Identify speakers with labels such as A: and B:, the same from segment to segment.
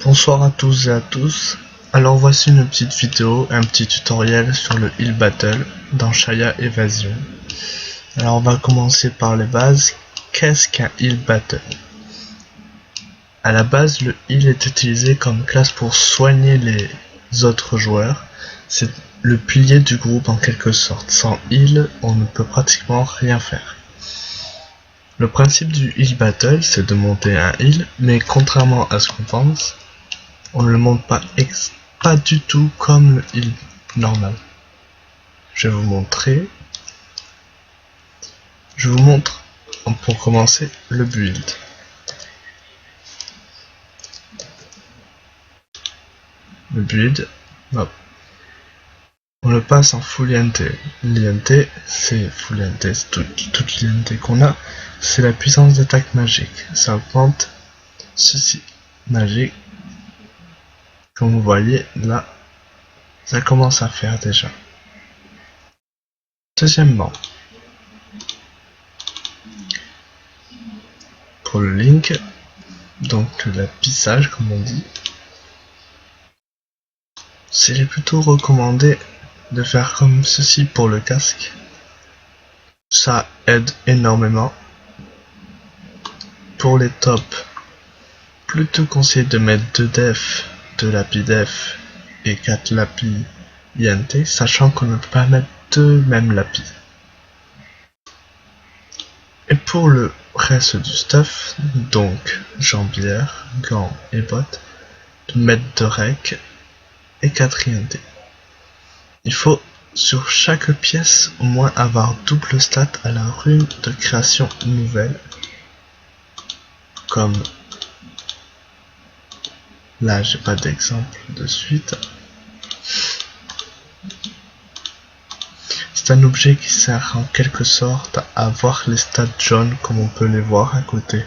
A: Bonsoir à tous et à tous. Alors voici une petite vidéo, un petit tutoriel sur le Heal Battle dans Shaya Evasion. Alors on va commencer par les bases. Qu'est-ce qu'un Heal Battle? À la base, le Heal est utilisé comme classe pour soigner les autres joueurs. C'est le pilier du groupe en quelque sorte. Sans Heal, on ne peut pratiquement rien faire. Le principe du Heal Battle, c'est de monter un Heal, mais contrairement à ce qu'on pense, on ne le monte pas du tout comme le heal normal. Je vais vous montrer. Je vous montre pour commencer le build. Le build, hop. On le passe en full INT. L'INT, c'est full INT, c'est toute l'INT qu'on a. C'est la puissance d'attaque magique. Ça augmente ceci. Magique. Comme vous voyez, là, ça commence à faire déjà. Deuxièmement, pour le link, donc l'apissage comme on dit, c'est plutôt recommandé de faire comme ceci pour le casque. Ça aide énormément. Pour les tops, plutôt conseillé de mettre 2 def, 2 lapis def et 4 lapis INT, sachant qu'on ne peut pas mettre 2 mêmes lapis. Et pour le reste du stuff, donc jambières, gants et bottes, de mettre 2 rec et 4 INT. Il faut sur chaque pièce au moins avoir double stat à la rune de création nouvelle, comme là j'ai pas d'exemple de suite. C'est un objet qui sert en quelque sorte à avoir les stats jaunes comme on peut les voir à côté.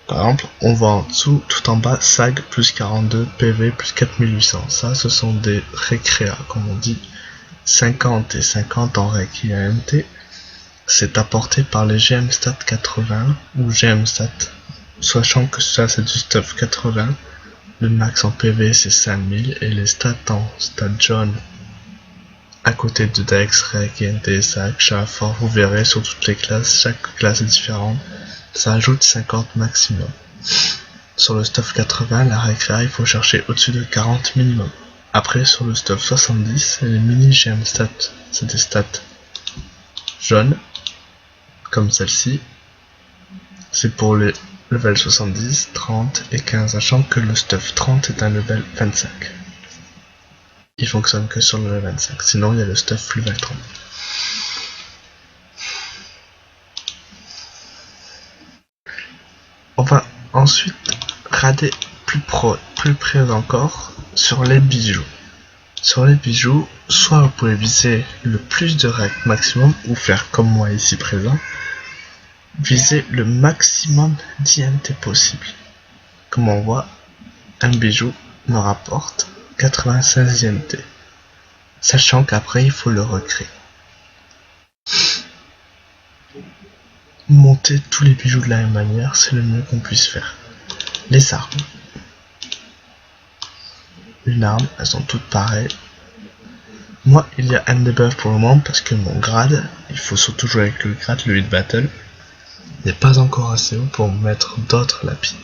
A: Par exemple, on voit en dessous, tout en bas, SAG plus 42, PV plus 4800. Ça, ce sont des récréas, comme on dit. 50 et 50 en rec INT. C'est apporté par les GMstat 80 ou GMstat. Sachant que ça, c'est du stuff 80. Le max en PV, c'est 5000. Et les stats en stat jaune, à côté de Dex, Rec, INT, SAG, Fort, vous verrez sur toutes les classes, chaque classe est différente. Ça ajoute 50 maximum. Sur le stuff 80, la récréa, il faut chercher au-dessus de 40 minimum. Après, sur le stuff 70, les mini GM stats, c'est des stats jaunes, comme celle-ci. C'est pour les level 70, 30 et 15, sachant que le stuff 30 est un level 25. Il fonctionne que sur le level 25, sinon il y a le stuff level 30. On va ensuite rader plus près encore sur les bijoux. Sur les bijoux, soit vous pouvez viser le plus de rec maximum ou faire comme moi ici présent, viser le maximum d'INT possible. Comme on voit, un bijou me rapporte 96 INT, sachant qu'après il faut le recréer. Monter tous les bijoux de la même manière, c'est le mieux qu'on puisse faire. Les armes. Une arme, elles sont toutes pareilles. Moi, il y a un debuff pour le moment parce que mon grade, il faut surtout jouer avec le grade, le Heal Battle, n'est pas encore assez haut pour mettre d'autres lapis.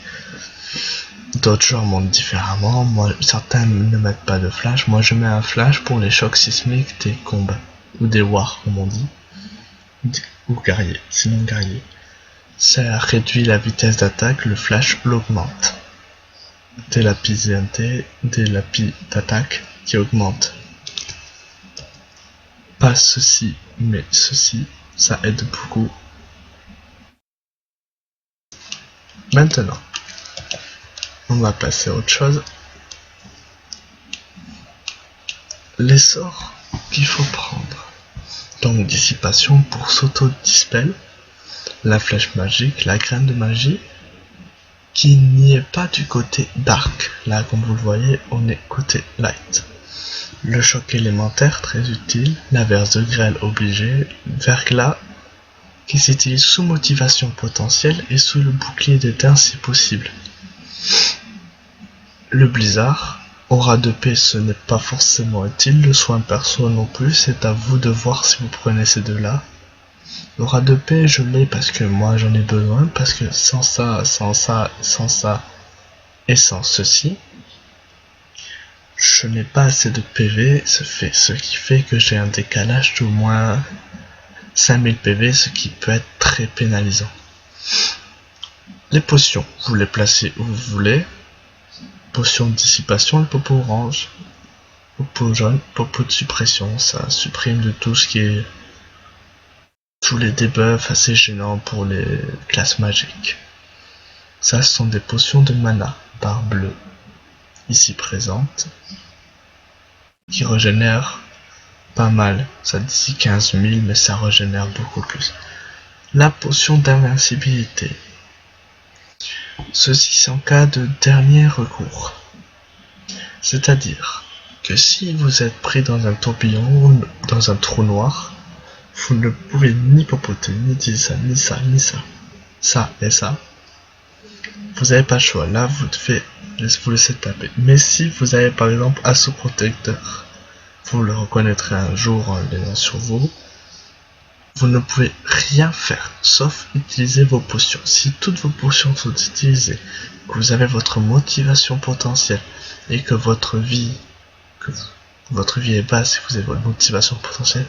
A: D'autres joueurs montent différemment. Moi, certains ne mettent pas de flash. Moi, je mets un flash pour les chocs sismiques des combats ou des wars, comme on dit. Ou guerrier, sinon guerrier. Ça réduit la vitesse d'attaque, le flash l'augmente. Des lapis INT, des lapis d'attaque qui augmentent. Pas ceci, mais ceci, ça aide beaucoup. Maintenant, on va passer à autre chose. Les sorts qu'il faut prendre. Donc dissipation pour s'auto-dispel, la flèche magique, la graine de magie, qui n'y est pas du côté dark. Là, comme vous le voyez, on est côté light. Le choc élémentaire, très utile, la verse de grêle obligée, verglas, qui s'utilise sous motivation potentielle et sous le bouclier d'éteint si possible. le blizzard. Aura de paix, ce n'est pas forcément utile. Le soin perso non plus, c'est à vous de voir si vous prenez ces deux-là. Aura de paix, je l'ai parce que moi j'en ai besoin, parce que sans ça, sans ça, sans ça, et sans ceci, je n'ai pas assez de PV, ce qui fait que j'ai un décalage d'au moins 5000 PV, ce qui peut être très pénalisant. Les potions, vous les placez où vous voulez. Potion de dissipation, le popo orange, popo jaune, popo de suppression, ça supprime de tout ce qui est tous les debuffs assez gênants pour les classes magiques. Ça, ce sont des potions de mana, barre bleue, ici présente, qui régénèrent pas mal. Ça dit 15 000, mais ça régénère beaucoup plus. La potion d'invincibilité. Ceci c'est en cas de dernier recours. C'est-à-dire que si vous êtes pris dans un tourbillon ou dans un trou noir, vous ne pouvez ni popoter, ni dire ça, ni ça, ni ça. Ça et ça. Vous n'avez pas le choix. Là, vous vous laissez taper. Mais si vous avez par exemple assaut protecteur, vous le reconnaîtrez un jour en l'ayant sur vous. Vous ne pouvez rien faire, sauf utiliser vos potions. Si toutes vos potions sont utilisées, que vous avez votre motivation potentielle, et que votre vie est basse et que vous avez votre motivation potentielle,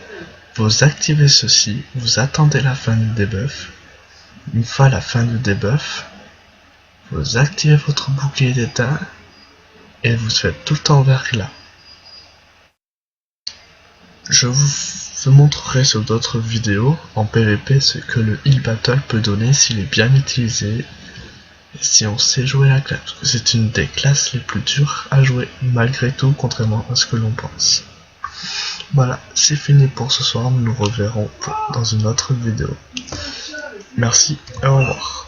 A: vous activez ceci, vous attendez la fin du debuff. Une fois la fin du debuff, vous activez votre bouclier d'éteint, et vous faites tout le temps verglas. Je vous montrerai sur d'autres vidéos en PvP ce que le heal battle peut donner s'il est bien utilisé et si on sait jouer la classe, parce que c'est une des classes les plus dures à jouer malgré tout, contrairement à ce que l'on pense. Voilà, c'est fini pour ce soir, nous nous reverrons dans une autre vidéo. Merci et au revoir.